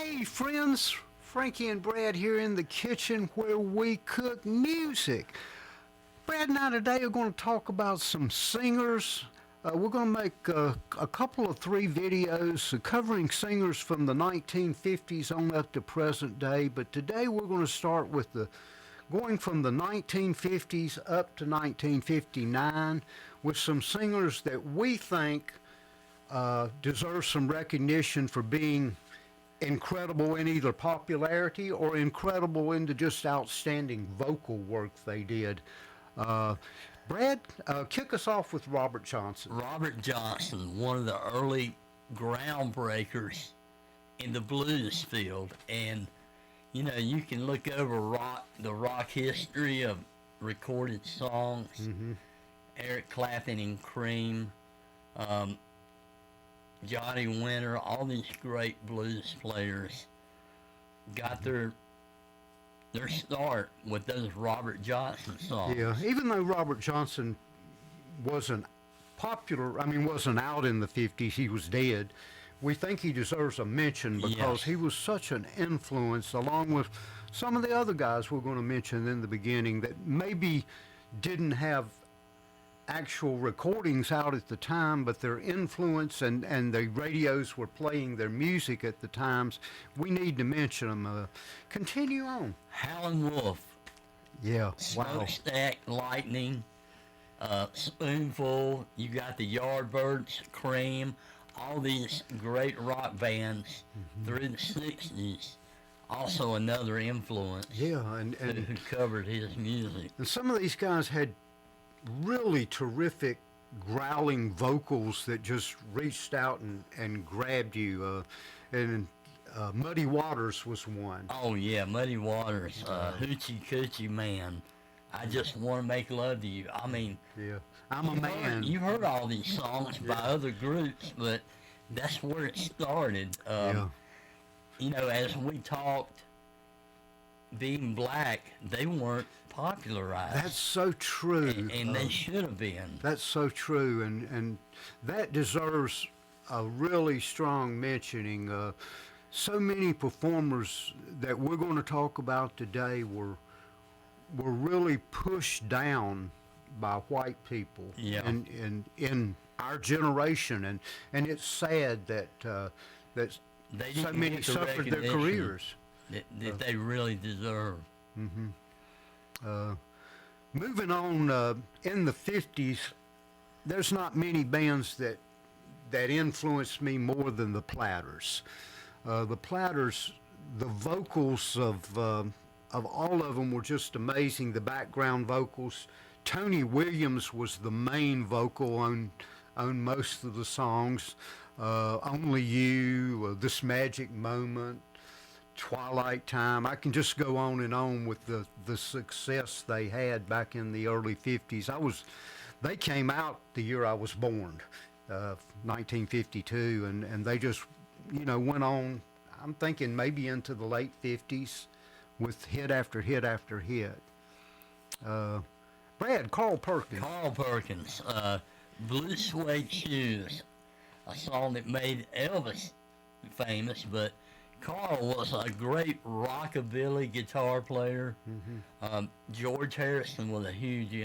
Hey friends, Frankie and Brad here in the kitchen where we cook music. Brad and I today are going to talk about some singers. We're going to make a couple of three videos covering singers from the 1950s on up to present day, but today we're going to start with going from the 1950s up to 1959 with some singers that we think deserve some recognition for being incredible in either popularity or incredible into just outstanding vocal work they did. Brad, kick us off with Robert Johnson. Robert Johnson, one of the early groundbreakers in the blues field. And, you know, you can look over the rock history of recorded songs. Eric Clapton and Cream, Johnny Winter, all these great blues players got their start with those Robert Johnson songs. Yeah, even though Robert Johnson wasn't wasn't out in the 50s, he was dead. We think he deserves a mention because he was such an influence, along with some of the other guys we're going to mention in the beginning that maybe didn't have actual recordings out at the time, but their influence and the radios were playing their music at the times. We need to mention them. Continue on. Howlin' Wolf. Yeah, wow. Smokestack, Lightning, Spoonful, you got the Yardbirds, Cream, all these great rock bands through the 60s. Also another influence. Yeah, and who covered his music. And some of these guys had really terrific growling vocals that just reached out and grabbed you. Muddy Waters was one. Oh yeah, Muddy Waters, Hoochie Coochie Man. I just want to make love to you. I mean, yeah, I'm a man. You heard all these songs by other groups, but that's where it started. You know, as we talked, being black, they weren't popularized. That's so true. And they should have been. That's so true, and that deserves a really strong mentioning. So many performers that we're going to talk about today were really pushed down by white people and in our generation, and it's sad that so many suffered their careers that they really deserve. Moving on, in the 50s, there's not many bands that influenced me more than the Platters. The Platters, the vocals of all of them were just amazing. The background vocals. Tony Williams was the main vocal on most of the songs. Only You, This Magic Moment, Twilight Time. I can just go on and on with the success they had back in the early 50s. They came out the year I was born, 1952, and they just, went on, I'm thinking maybe into the late 50s with hit after hit after hit. Brad, Carl Perkins. Carl Perkins, Blue Suede Shoes, a song that made Elvis famous, but Carl was a great rockabilly guitar player. George Harrison was a huge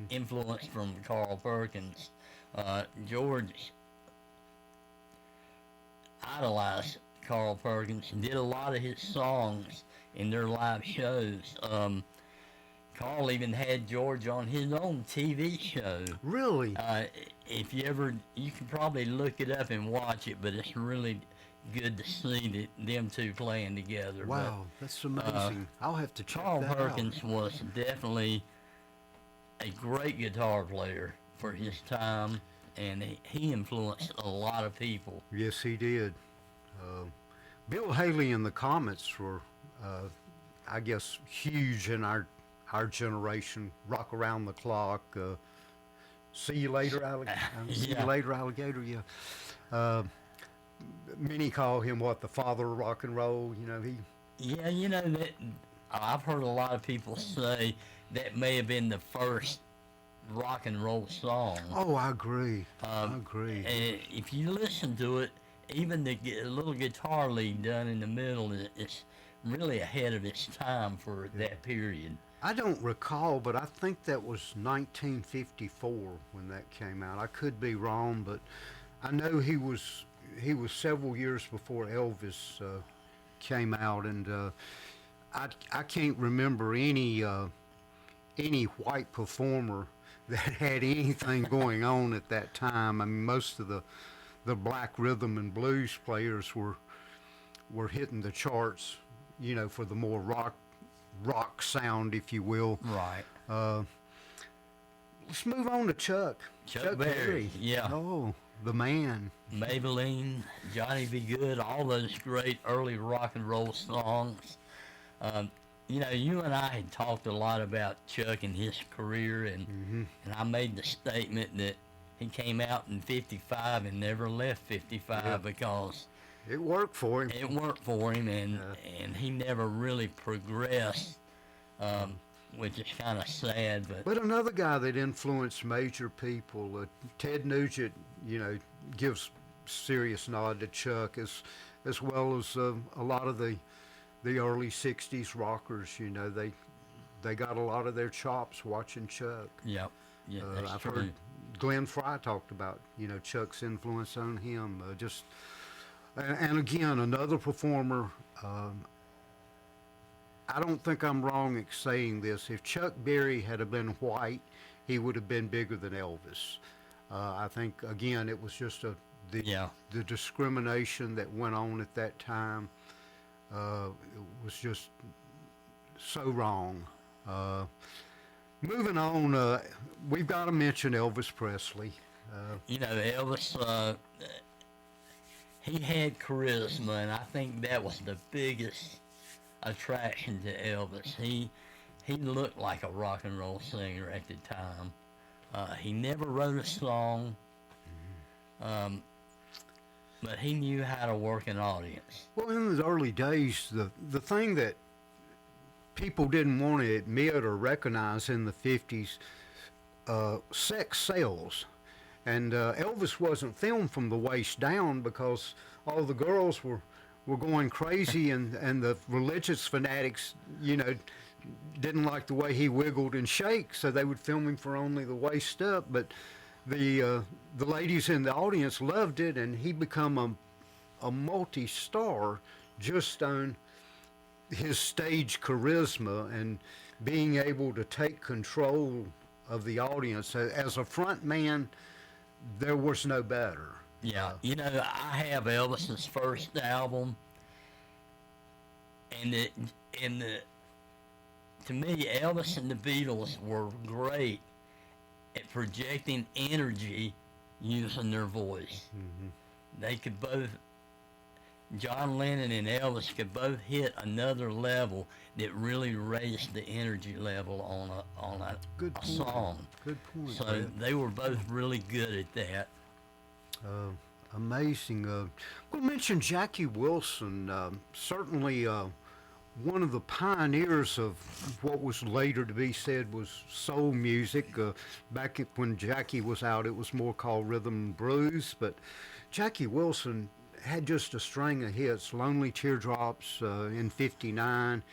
influence from Carl Perkins. George idolized Carl Perkins and did a lot of his songs in their live shows. Carl even had George on his own TV show. Really? If you can probably look it up and watch it, but it's really good to see them two playing together. Wow, that's amazing. I'll have to check that out. Carl Perkins was definitely a great guitar player for his time, and he influenced a lot of people. Yes, he did. Bill Haley and the Comets were, I guess, huge in our generation. Rock Around the Clock. See You Later, Alligator. See You Later, Alligator. Yeah. Many call him the father of rock and roll. Yeah, that I've heard a lot of people say that may have been the first rock and roll song. Oh, I agree. I agree. If you listen to it, even the little guitar lead done in the middle is really ahead of its time for that period. I don't recall, but I think that was 1954 when that came out. I could be wrong, but I know he was several years before Elvis came out, and I can't remember any white performer that had anything going on at that time. I mean, most of the black rhythm and blues players were hitting the charts, for the more rock sound, if you will. Right. Let's move on to Chuck. Chuck Berry, yeah. Oh, the man. Maybelline, Johnny Be Good, all those great early rock and roll songs. You and I had talked a lot about Chuck and his career, and I made the statement that he came out in 55 and never left 55 because it worked for him. It worked for him, and he never really progressed, which is kind of sad. But another guy that influenced major people, Ted Nugent, gives serious nod to Chuck, as well as a lot of the early 60s rockers. They got a lot of their chops watching Chuck. Yep. Yeah, that's I've true. heard Glenn Fry talked about, Chuck's influence on him. And again, another performer. I don't think I'm wrong in saying this. If Chuck Berry had have been white, he would have been bigger than Elvis. I think, again, it was just the discrimination that went on at that time. It was just so wrong. Moving on, we've got to mention Elvis Presley. Elvis, he had charisma, and I think that was the biggest attraction to Elvis. He looked like a rock and roll singer at the time. He never wrote a song, but he knew how to work an audience. Well, in the early days, the thing that people didn't want to admit or recognize in the 50s, sex sells. And Elvis wasn't filmed from the waist down because all the girls were going crazy, and the religious fanatics, didn't like the way he wiggled and shake, so they would film him for only the waist up. But the ladies in the audience loved it, and he become a multi-star just on his stage charisma and being able to take control of the audience. As a front man, there was no better. Yeah, I have Elvis's first album, and to me, Elvis and the Beatles were great at projecting energy using their voice. Mm-hmm. They could both, John Lennon and Elvis could both hit another level that really raised the energy level on a song. Good point. So Brad. they were both really good at that. Amazing. We'll mention Jackie Wilson, certainly one of the pioneers of what was later to be said was soul music. Back when Jackie was out, it was more called rhythm and blues, but Jackie Wilson had just a string of hits, Lonely Teardrops in 59,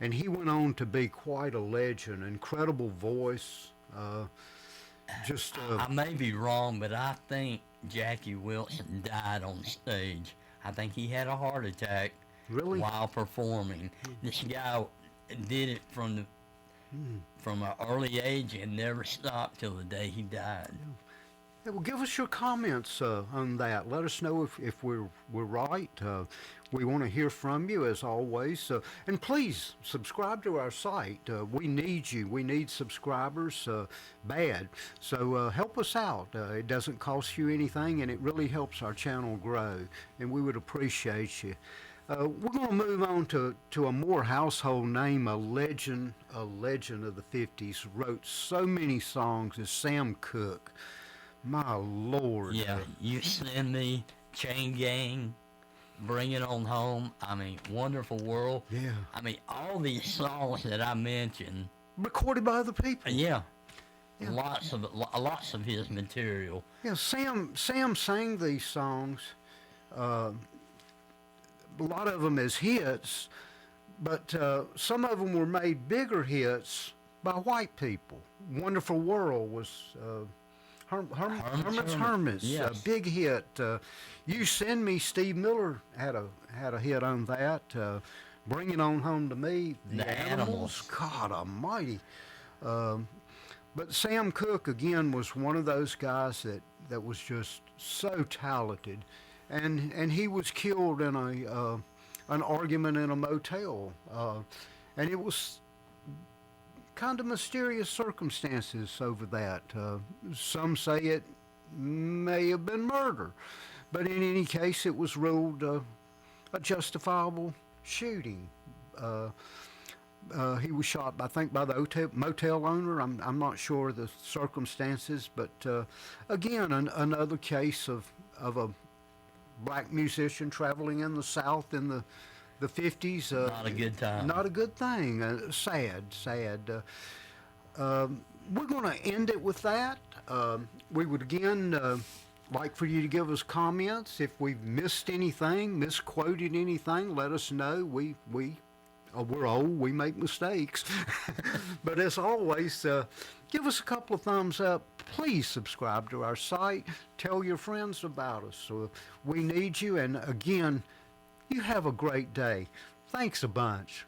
and he went on to be quite a legend, incredible voice. I may be wrong, but I think Jackie Wilson died on stage. I think he had a heart attack while performing. This guy did it from an early age and never stopped till the day he died. Yeah, well, give us your comments on that. Let us know if we're right. We want to hear from you, as always. And please, subscribe to our site. We need you. We need subscribers bad. So help us out. It doesn't cost you anything, and it really helps our channel grow. And we would appreciate you. We're going to move on to a more household name, a legend of the 50s. Wrote so many songs as Sam Cooke. My Lord. Yeah, You Send Me, Chain Gang, Bring It On Home. I mean, Wonderful World. Yeah. I mean, all these songs that I mentioned. Recorded by other people. Yeah. Lots of his material. Yeah, Sam sang these songs a lot of them as hits, but some of them were made bigger hits by white people. Wonderful World was Herman's Hermits, Yes. a big hit. You Send Me, Steve Miller had a hit on that. Bring It On Home to Me, The Animals. God Almighty. But Sam Cooke again was one of those guys that was just so talented, and he was killed in an argument in a motel, and it was kind of mysterious circumstances over that. Some say it may have been murder, but in any case, it was ruled a justifiable shooting. He was shot, I think, by the motel owner. I'm not sure of the circumstances, but again, another case of a black musician traveling in the South in the 50s. Not a good time. Not a good thing. Sad. We're going to end it with that. We would again like for you to give us comments. If we've missed anything, misquoted anything, let us know. We're old, we make mistakes. But as always, give us a couple of thumbs up. Please subscribe to our site. Tell your friends about us. We need you. And again, you have a great day. Thanks a bunch.